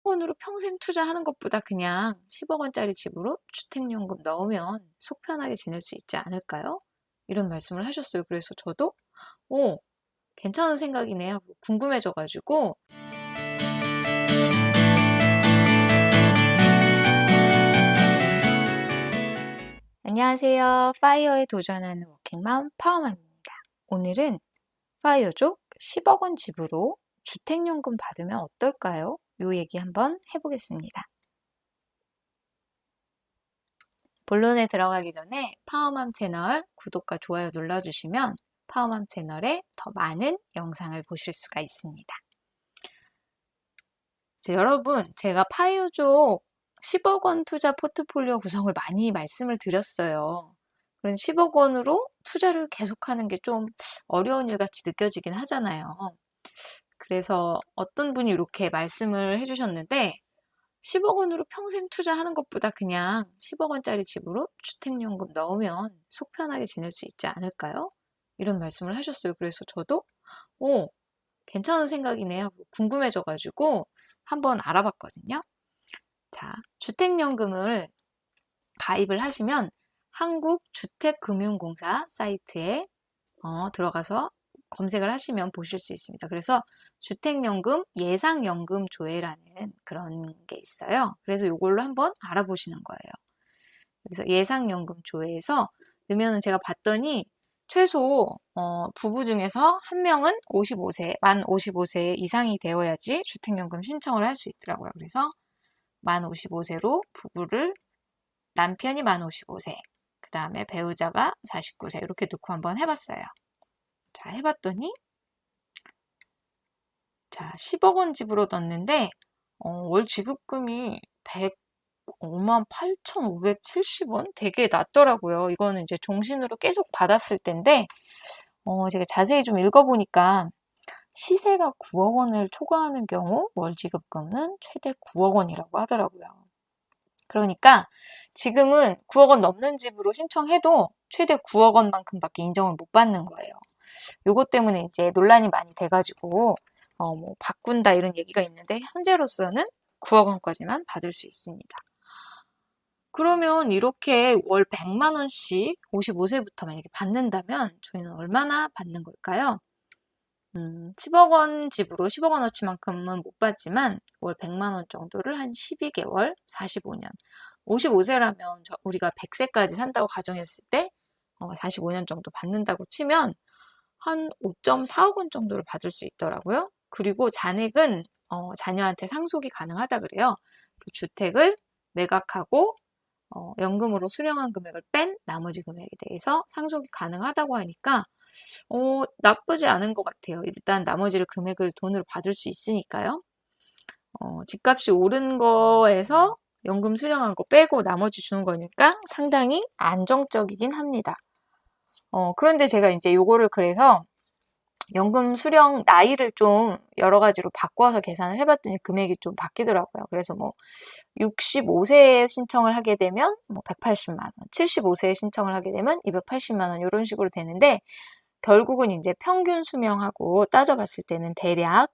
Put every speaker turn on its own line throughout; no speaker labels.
원으로 평생 투자하는 것보다 그냥 10억 원짜리 집으로 주택연금 넣으면 속 편하게 지낼 수 있지 않을까요? 이런 말씀을 하셨어요. 그래서 저도 오, 괜찮은 생각이네 하고 궁금해져가지고 안녕하세요. 파이어에 도전하는 워킹맘 파워맘입니다. 오늘은 파이어족 10억 원 집으로 주택연금 받으면 어떨까요? 요 얘기 한번 해보겠습니다. 본론에 들어가기 전에 파워맘 채널 구독과 좋아요 눌러주시면 파워맘 채널에 더 많은 영상을 보실 수가 있습니다. 여러분, 제가 파이어족 10억 원 투자 포트폴리오 구성을 많이 말씀을 드렸어요. 그런 10억 원으로 투자를 계속하는 게 좀 어려운 일 같이 느껴지긴 하잖아요. 그래서 어떤 분이 이렇게 말씀을 해주셨는데 10억 원으로 평생 투자하는 것보다 그냥 10억 원짜리 집으로 주택연금 넣으면 속 편하게 지낼 수 있지 않을까요? 이런 말씀을 하셨어요. 그래서 저도 오, 괜찮은 생각이네 하고 궁금해져가지고 한번 알아봤거든요. 자, 주택연금을 가입을 하시면 한국주택금융공사 사이트에 들어가서 검색을 하시면 보실 수 있습니다. 그래서 주택연금 예상연금조회라는 그런 게 있어요. 그래서 이걸로 한번 알아보시는 거예요. 그래서 예상연금조회에서 넣으면 제가 봤더니 최소 부부 중에서 한 명은 55세, 만 55세 이상이 되어야지 주택연금 신청을 할 수 있더라고요. 그래서 만 55세로 부부를 남편이 만 55세, 그 다음에 배우자가 49세 이렇게 놓고 한번 해봤어요. 자, 해봤더니 자, 10억 원 집으로 넣었는데 월 지급금이 105만 8,570원? 되게 낮더라고요. 이거는 이제 종신으로 계속 받았을 텐데 제가 자세히 좀 읽어보니까 시세가 9억 원을 초과하는 경우 월 지급금은 최대 9억 원이라고 하더라고요. 그러니까 지금은 9억 원 넘는 집으로 신청해도 최대 9억 원만큼밖에 인정을 못 받는 거예요. 요것 때문에 이제 논란이 많이 돼가지고 뭐 바꾼다 이런 얘기가 있는데 현재로서는 9억 원까지만 받을 수 있습니다. 그러면 이렇게 월 100만 원씩 55세부터 만약에 받는다면 저희는 얼마나 받는 걸까요? 10억 원 집으로 10억 원어치만큼은 못 받지만 월 100만 원 정도를 한 12개월, 45년. 55세라면 우리가 100세까지 산다고 가정했을 때 45년 정도 받는다고 치면 한 5.4억 원 정도를 받을 수 있더라고요. 그리고 잔액은 자녀한테 상속이 가능하다 그래요. 그 주택을 매각하고 연금으로 수령한 금액을 뺀 나머지 금액에 대해서 상속이 가능하다고 하니까 나쁘지 않은 것 같아요. 일단 나머지를 금액을 돈으로 받을 수 있으니까요. 집값이 오른 거에서 연금 수령한 거 빼고 나머지 주는 거니까 상당히 안정적이긴 합니다. 그런데 제가 이제 요거를 그래서 연금 수령 나이를 좀 여러 가지로 바꿔서 계산을 해봤더니 금액이 좀 바뀌더라고요. 그래서 뭐 65세에 신청을 하게 되면 뭐 180만 원, 75세에 신청을 하게 되면 280만 원 이런 식으로 되는데 결국은 이제 평균 수명하고 따져봤을 때는 대략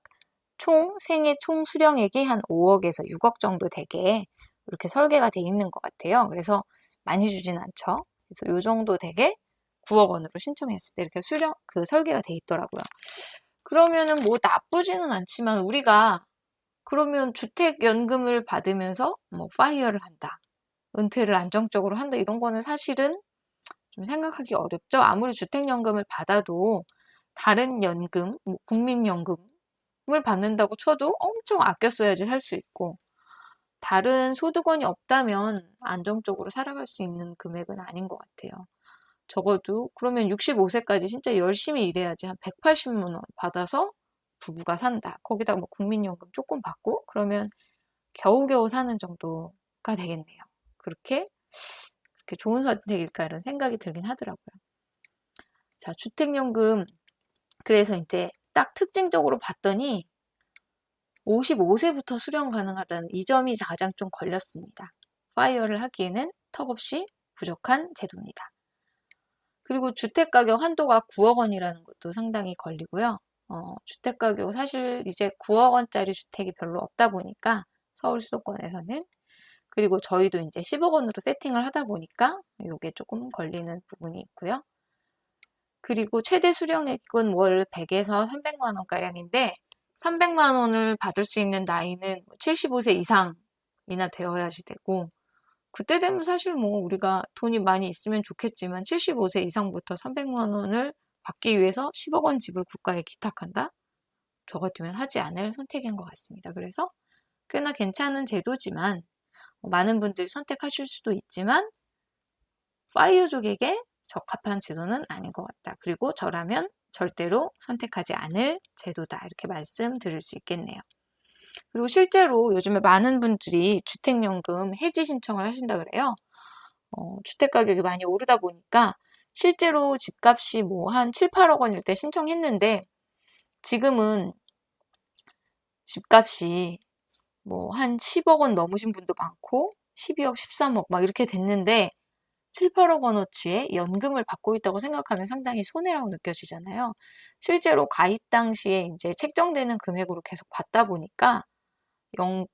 생애 총 수령액이 한 5억에서 6억 정도 되게 이렇게 설계가 돼 있는 것 같아요. 그래서 많이 주진 않죠. 그래서 요 정도 되게 9억 원으로 신청했을 때 이렇게 설계가 돼 있더라고요. 그러면은 뭐 나쁘지는 않지만 우리가 그러면 주택연금을 받으면서 뭐 파이어를 한다, 은퇴를 안정적으로 한다 이런 거는 사실은 좀 생각하기 어렵죠. 아무리 주택연금을 받아도 다른 연금, 뭐 국민연금을 받는다고 쳐도 엄청 아껴 써야지 살 수 있고 다른 소득원이 없다면 안정적으로 살아갈 수 있는 금액은 아닌 것 같아요. 적어도 그러면 65세까지 진짜 열심히 일해야지 한 180만 원 받아서 부부가 산다. 거기다가 뭐 국민연금 조금 받고 그러면 겨우겨우 사는 정도가 되겠네요. 그렇게 좋은 선택일까 이런 생각이 들긴 하더라고요. 자, 주택연금 그래서 이제 딱 특징적으로 봤더니 55세부터 수령 가능하다는 이 점이 가장 좀 걸렸습니다. 파이어를 하기에는 턱없이 부족한 제도입니다. 그리고 주택가격 한도가 9억 원이라는 것도 상당히 걸리고요. 주택가격 사실 이제 9억 원짜리 주택이 별로 없다 보니까 서울 수도권에서는. 그리고 저희도 이제 10억 원으로 세팅을 하다 보니까 이게 조금 걸리는 부분이 있고요. 그리고 최대 수령액은 월 100에서 300만 원가량인데 300만 원을 받을 수 있는 나이는 75세 이상이나 되어야지 되고, 그때 되면 사실 뭐 우리가 돈이 많이 있으면 좋겠지만 75세 이상부터 300만 원을 받기 위해서 10억 원 집을 국가에 기탁한다? 저 같으면 하지 않을 선택인 것 같습니다. 그래서 꽤나 괜찮은 제도지만 많은 분들이 선택하실 수도 있지만 파이어족에게 적합한 제도는 아닌 것 같다. 그리고 저라면 절대로 선택하지 않을 제도다. 이렇게 말씀드릴 수 있겠네요. 그리고 실제로 요즘에 많은 분들이 주택연금 해지 신청을 하신다 그래요. 주택 가격이 많이 오르다 보니까 실제로 집값이 뭐 한 7, 8억 원일 때 신청했는데 지금은 집값이 뭐 한 10억 원 넘으신 분도 많고 12억, 13억 막 이렇게 됐는데 7, 8억 원어치의 연금을 받고 있다고 생각하면 상당히 손해라고 느껴지잖아요. 실제로 가입 당시에 이제 책정되는 금액으로 계속 받다 보니까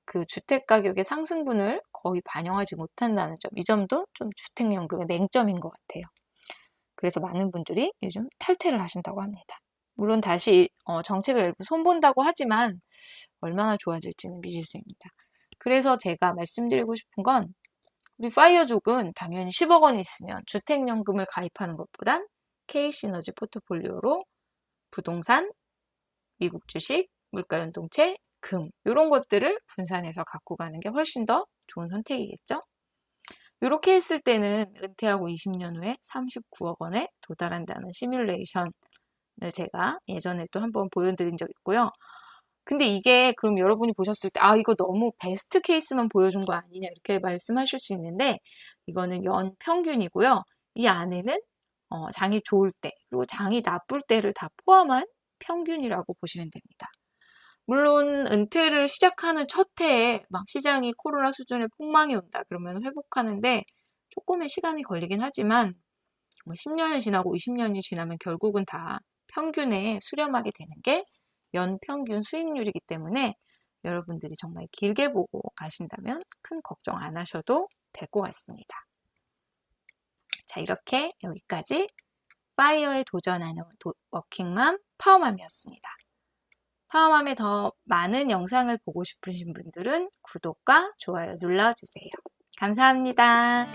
그 주택 가격의 상승분을 거의 반영하지 못한다는 점, 이 점도 좀 주택연금의 맹점인 것 같아요. 그래서 많은 분들이 요즘 탈퇴를 하신다고 합니다. 물론 다시 정책을 일부 손본다고 하지만 얼마나 좋아질지는 미지수입니다. 그래서 제가 말씀드리고 싶은 건 우리 파이어족은 당연히 10억 원이 있으면 주택연금을 가입하는 것보단 K시너지 포트폴리오로 부동산, 미국 주식, 물가연동체, 금 이런 것들을 분산해서 갖고 가는 게 훨씬 더 좋은 선택이겠죠? 이렇게 했을 때는 은퇴하고 20년 후에 39억 원에 도달한다는 시뮬레이션을 제가 예전에 또 한번 보여드린 적 있고요. 근데 이게 그럼 여러분이 보셨을 때 이거 너무 베스트 케이스만 보여준 거 아니냐 이렇게 말씀하실 수 있는데 이거는 연 평균이고요. 이 안에는 장이 좋을 때 그리고 장이 나쁠 때를 다 포함한 평균이라고 보시면 됩니다. 물론 은퇴를 시작하는 첫 해에 막 시장이 코로나 수준의 폭망이 온다 그러면 회복하는데 조금의 시간이 걸리긴 하지만 10년이 지나고 20년이 지나면 결국은 다 평균에 수렴하게 되는 게 연평균 수익률이기 때문에 여러분들이 정말 길게 보고 가신다면 큰 걱정 안 하셔도 될 것 같습니다. 자, 이렇게 여기까지 파이어에 도전하는 워킹맘 파워맘이었습니다. 파워맘의 더 많은 영상을 보고 싶으신 분들은 구독과 좋아요 눌러주세요. 감사합니다.